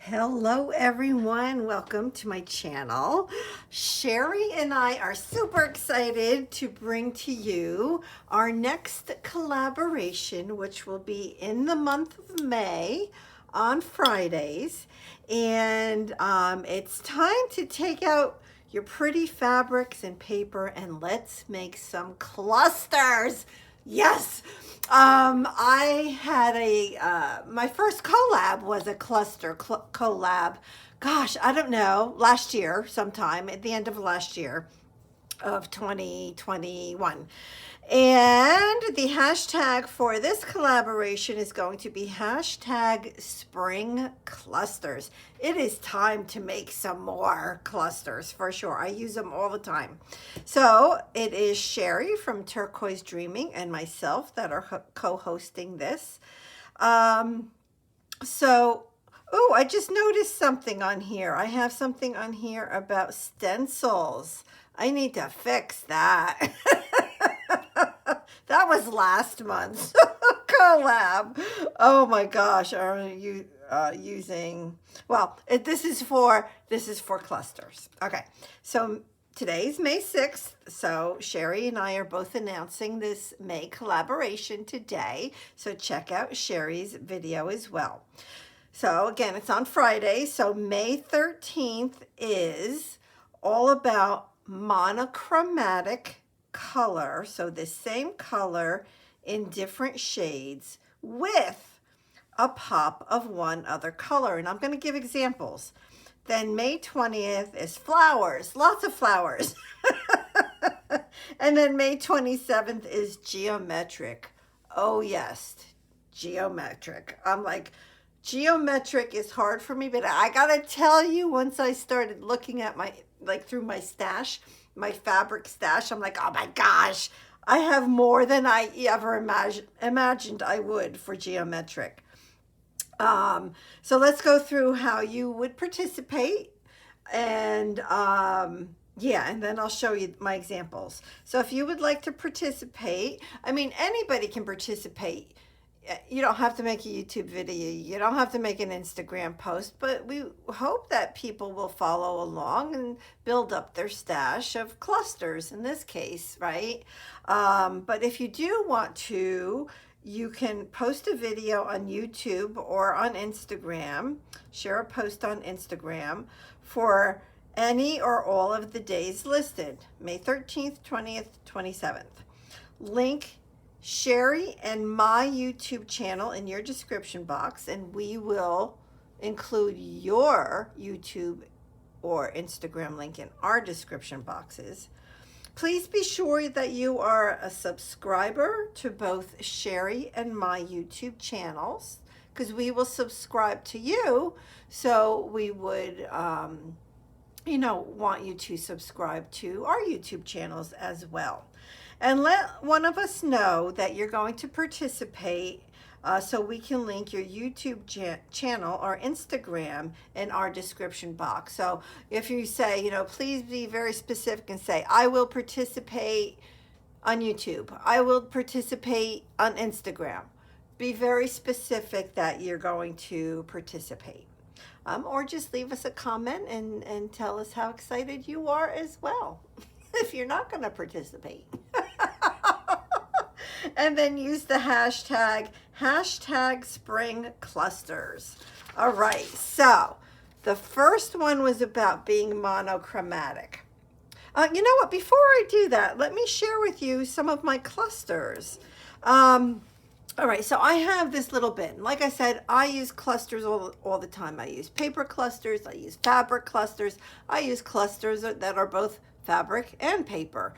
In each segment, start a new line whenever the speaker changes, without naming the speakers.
Hello everyone, welcome to my channel. Sheree and I are super excited to bring to you our next collaboration, which will be in the month of May on Fridays. And it's time to take out your pretty fabrics and paper and let's make some clusters. Yes. I had my first collab was a cluster collab. Gosh, I don't know, last year, sometime at the end of last year of 2021. And the hashtag for this collaboration is going to be hashtag spring clusters. It is time to make some more clusters for sure. I use them all the time. So it is Sheree from Turquoise Dreaming and myself that are co-hosting this. Oh, I just noticed something on here. I have something on here about stencils. I need to fix that. That was last month's collab. Oh my gosh, are you using, well, this is for clusters. Okay, so today's May 6th, so Sheree and I are both announcing this May collaboration today, so check out Sheree's video as well. So again, it's on Friday, so May 13th is all about monochromatic color, so the same color in different shades with a pop of one other color, and I'm going to give examples. Then May 20th is flowers, lots of flowers. And then May 27th is geometric. Oh yes, geometric. I'm like, geometric is hard for me, but I gotta tell you, once I started looking at my, through my stash, my fabric stash, I'm like, oh my gosh, I have more than I ever imagined I would for geometric. So let's go through how you would participate, and yeah, and then I'll show you my examples. So if you would like to participate, I mean, anybody can participate. You don't have to make a YouTube video. You don't have to make an Instagram post, but we hope that people will follow along and build up their stash of clusters in this case, right? But if you do want to, you can post a video on YouTube or on Instagram, share a post on Instagram for any or all of the days listed, May 13th, 20th, 27th. Link Sheree and my YouTube channel in your description box, and we will include your YouTube or Instagram link in our description boxes. Please be sure that you are a subscriber to both Sheree and my YouTube channels, because we will subscribe to you, so we would want you to subscribe to our YouTube channels as well. And let one of us know that you're going to participate, so we can link your YouTube channel or Instagram in our description box. So if you say, please be very specific and say, I will participate on YouTube, I will participate on Instagram. Be very specific that you're going to participate. Or just leave us a comment and tell us how excited you are as well if you're not going to participate. And then use the hashtag spring clusters. All right, so the first one was about being monochromatic. You know what, before I do that, let me share with you some of my clusters. All right, so I have this little bin. Like I said, I use clusters all the time. I use paper clusters, I use fabric clusters, I use clusters that are both fabric and paper.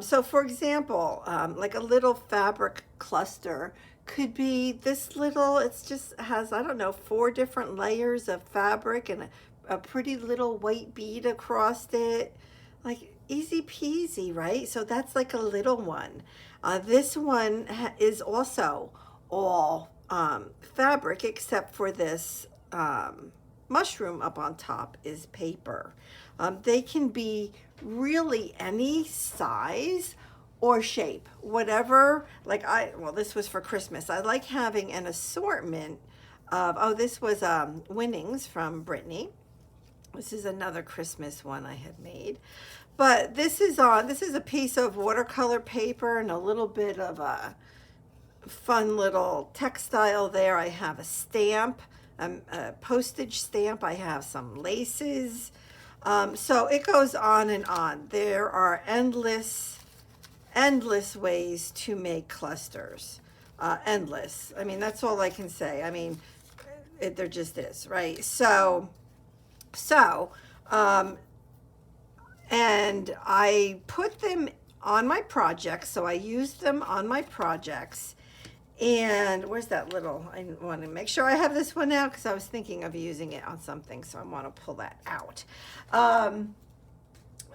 So for example, like a little fabric cluster could be this little, it's just has, I don't know, 4 different layers of fabric and a pretty little white bead across it. Like easy peasy, right? So that's like a little one. This one is also all fabric, except for this mushroom up on top is paper. They can be really any size or shape, whatever. Like well, this was for Christmas. I like having an assortment of, oh, this was Winnings from Brittany. This is another Christmas one I had made. But this is a piece of watercolor paper and a little bit of a fun little textile there. I have a stamp, a postage stamp. I have some laces. So it goes on and on. There are endless ways to make clusters. Endless. I mean, that's all I can say. I mean, there just is, right? And I put them on my projects, so I used them on my projects. And where's that little, I want to make sure I have this one out because I was thinking of using it on something, so I want to pull that out.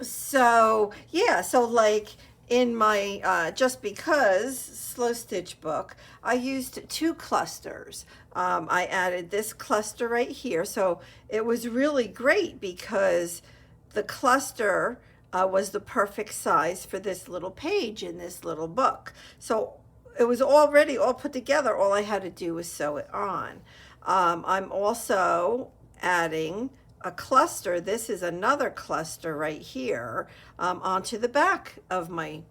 So yeah, so like in my Just Because slow stitch book, I used 2 clusters. I added this cluster right here, so it was really great because the cluster was the perfect size for this little page in this little book. So it was already all put together. All I had to do was sew it on. I'm also adding a cluster. This is another cluster right here onto the back of my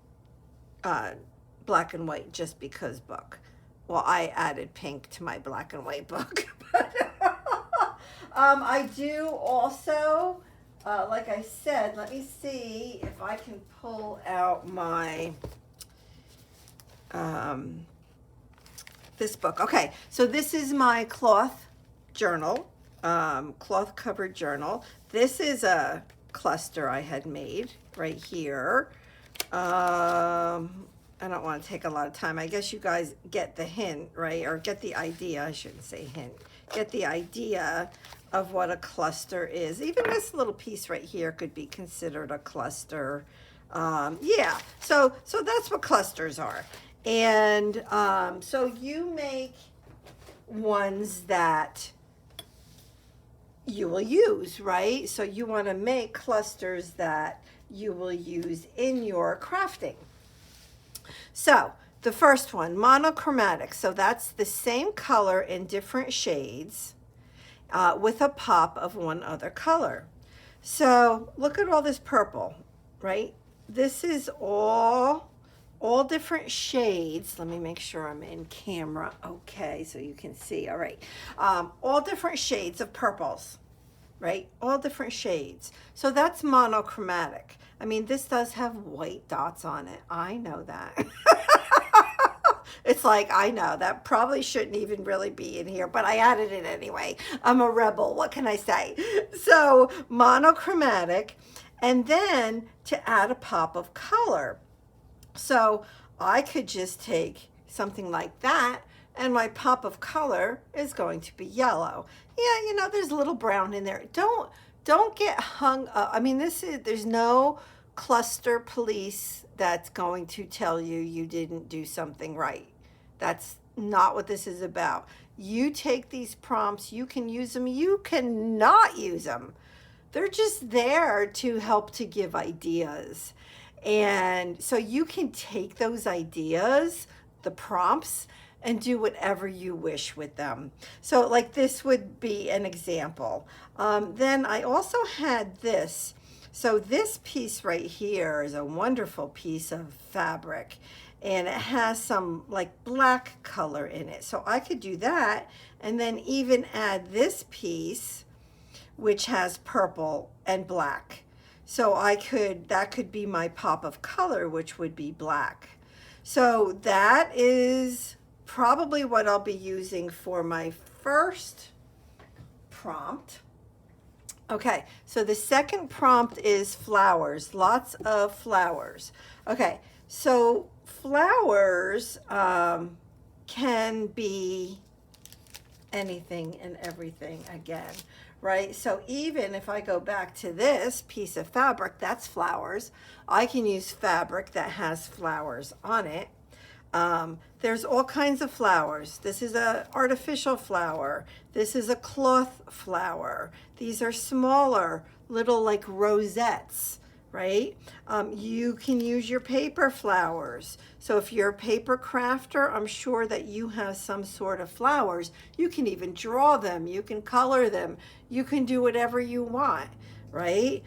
black and white Just Because book. Well, I added pink to my black and white book. I do also, like I said, let me see if I can pull out my this book. Okay, so this is my cloth journal, cloth covered journal. This is a cluster I had made right here. I don't want to take a lot of time. I guess you guys get the hint, right? Or get the idea. I shouldn't say hint. Get the idea of what a cluster is. Even this little piece right here could be considered a cluster. Yeah, so that's what clusters are. And so you make ones that you will use, right? So you want to make clusters that you will use in your crafting. So the first one, monochromatic. So that's the same color in different shades with a pop of one other color. So look at all this purple, right? This is all different shades. Let me make sure I'm in camera. Okay, so you can see. All right. All different shades of purples, right? All different shades. So that's monochromatic. I mean, this does have white dots on it. I know that. It's like, I know that probably shouldn't even really be in here, but I added it anyway. I'm a rebel. What can I say? So monochromatic, and then to add a pop of color. So I could just take something like that, and my pop of color is going to be yellow. Yeah, you know, there's a little brown in there. Don't get hung up. I mean, there's no cluster police that's going to tell you you didn't do something right. That's not what this is about. You take these prompts, you can use them, you cannot use them. They're just there to help to give ideas. And so you can take those ideas, the prompts, and do whatever you wish with them. So like this would be an example. Then I also had this. So this piece right here is a wonderful piece of fabric, and it has some like black color in it. So I could do that and then even add this piece, which has purple and black. So that could be my pop of color, which would be black. So that is probably what I'll be using for my first prompt. Okay, so the second prompt is flowers, lots of flowers. Okay, so flowers can be anything and everything again, right? So even if I go back to this piece of fabric, that's flowers. I can use fabric that has flowers on it. There's all kinds of flowers. This is an artificial flower. This is a cloth flower. These are smaller, little like rosettes, right? You can use your paper flowers. So if you're a paper crafter, I'm sure that you have some sort of flowers. You can even draw them, you can color them, you can do whatever you want, right?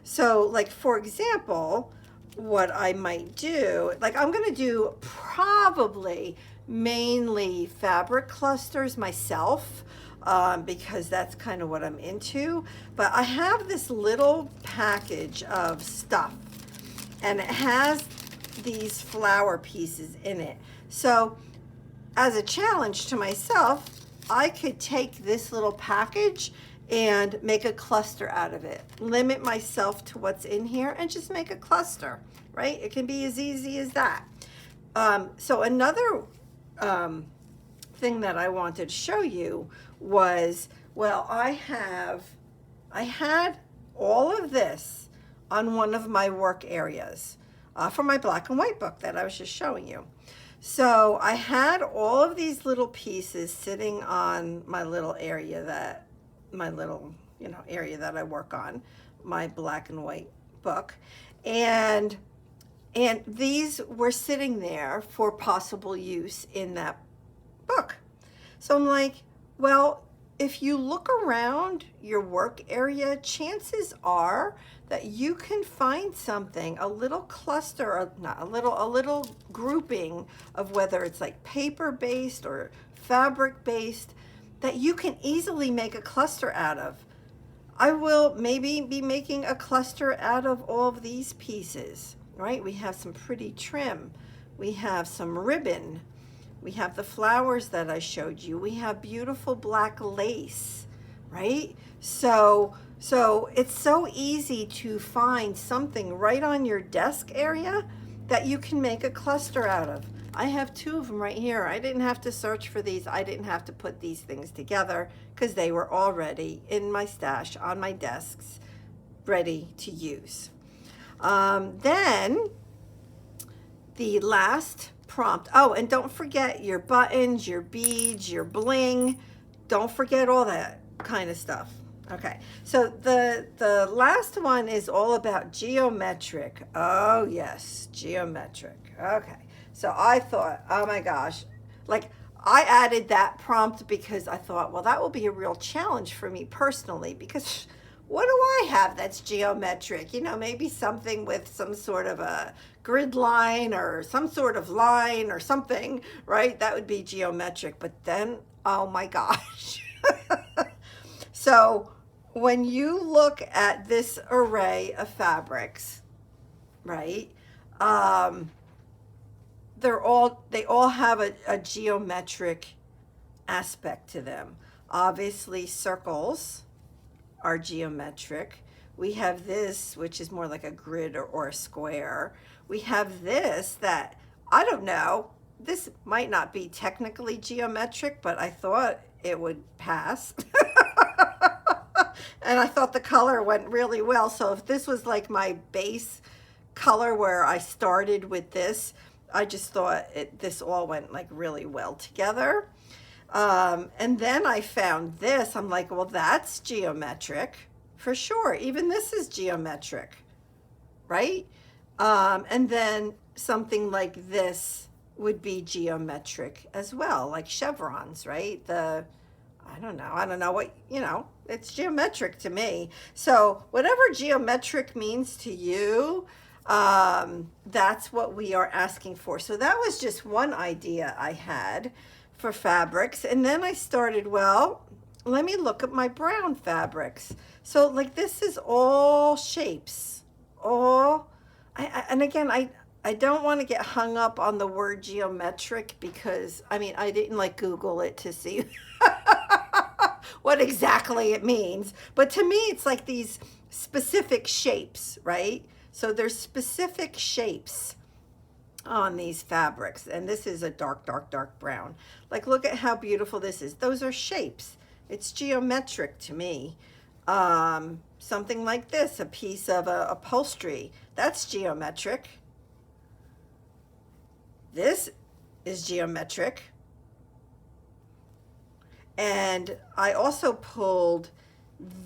So like for example, what I might do, like I'm gonna do probably mainly fabric clusters myself, because that's kind of what I'm into. But I have this little package of stuff and it has these flower pieces in it. So as a challenge to myself, I could take this little package and make a cluster out of it. Limit myself to what's in here and just make a cluster, right? It can be as easy as that. So another thing that I wanted to show you was, well, I had all of this on one of my work areas for my black and white book that I was just showing you. So I had all of these little pieces sitting on my little area that, area that I work on, my black and white book. And these were sitting there for possible use in that book. So I'm like, well, if you look around your work area, chances are that you can find something, a little cluster, or not a little grouping of whether it's like paper based or fabric based, that you can easily make a cluster out of. I will maybe be making a cluster out of all of these pieces, right? We have some pretty trim, we have some ribbon, we have the flowers that I showed you, we have beautiful black lace, right? So it's so easy to find something right on your desk area that you can make a cluster out of. I have two of them right here. I didn't have to search for these. I didn't have to put these things together because they were already in my stash on my desks, ready to use. Then the last prompt. Oh, and don't forget your buttons, your beads, your bling. Don't forget all that kind of stuff. Okay, so the last one is all about geometric. Oh yes, geometric. Okay, so I thought, oh my gosh, like I added that prompt because I thought, well, that will be a real challenge for me personally, because what do I have that's geometric? You know, maybe something with some sort of a grid line or some sort of line or something, right? That would be geometric. But then, oh my gosh. So when you look at this array of fabrics, right, they all have a geometric aspect to them. Obviously, circles are geometric. We have this, which is more like a grid or a square. We have this that, I don't know, this might not be technically geometric, but I thought it would pass. And I thought the color went really well. So if this was like my base color where I started with this, I just thought this all went like really well together. And then I found this. I'm like, well, that's geometric for sure. Even this is geometric, right? And then something like this would be geometric as well, like chevrons, right? I don't know what, it's geometric to me. So whatever geometric means to you, that's what we are asking for. So that was just one idea I had for fabrics. And then I started, well, let me look at my brown fabrics. So like this is all shapes, and again, I don't want to get hung up on the word geometric because I didn't like Google it to see what exactly it means. But to me, it's like these specific shapes, right? So there's specific shapes on these fabrics. And this is a dark, dark, dark brown. Like, look at how beautiful this is. Those are shapes. It's geometric to me. Something like this, a piece of upholstery. That's geometric. This is geometric. And I also pulled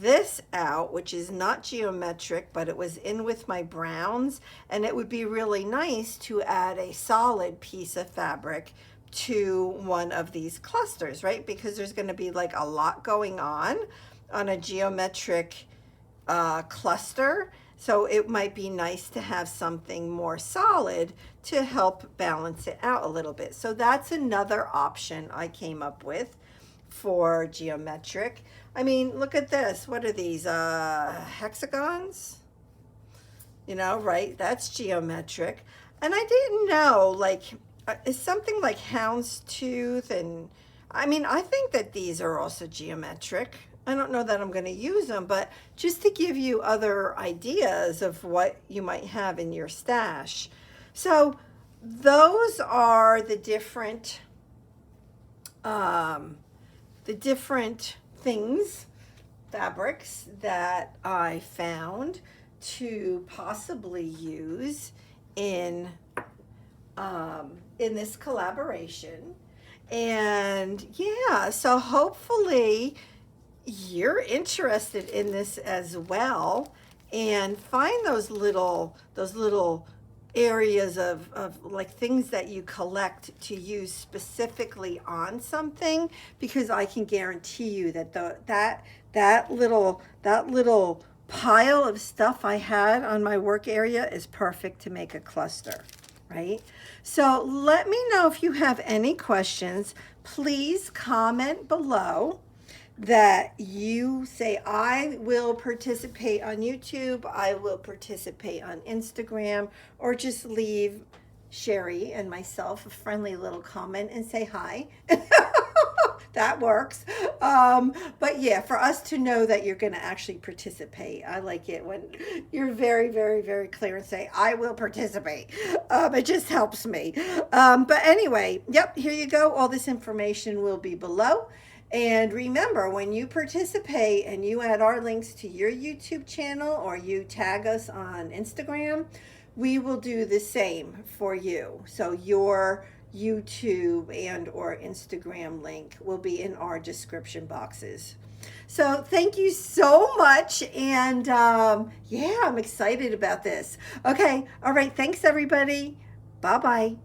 this out, which is not geometric, but it was in with my browns, and it would be really nice to add a solid piece of fabric to one of these clusters, right? Because there's going to be like a lot going on a geometric cluster. So it might be nice to have something more solid to help balance it out a little bit. So that's another option I came up with for geometric. I mean, look at this. What are these? Hexagons? You know, right? That's geometric. And I didn't know, like, is something like houndstooth, and I mean, I think that these are also geometric. I don't know that I'm going to use them, but just to give you other ideas of what you might have in your stash. So those are the different things, fabrics that I found to possibly use in this collaboration. And yeah, so hopefully you're interested in this as well, and find those little areas of like things that you collect to use specifically on something, because I can guarantee you that that little pile of stuff I had on my work area is perfect to make a cluster, right? So let me know if you have any questions. Please comment below that you say, I will participate on YouTube, I will participate on Instagram, or just leave Sheree and myself a friendly little comment and say hi. That works. But yeah, for us to know that you're going to actually participate. I like it when you're very, very, very clear and say, I will participate. It just helps me. But anyway, yep, here you go. All this information will be below. And remember, when you participate and you add our links to your YouTube channel, or you tag us on Instagram, we will do the same for you. So your YouTube and or Instagram link will be in our description boxes. So thank you so much. And yeah, I'm excited about this. Okay. All right. Thanks, everybody. Bye-bye.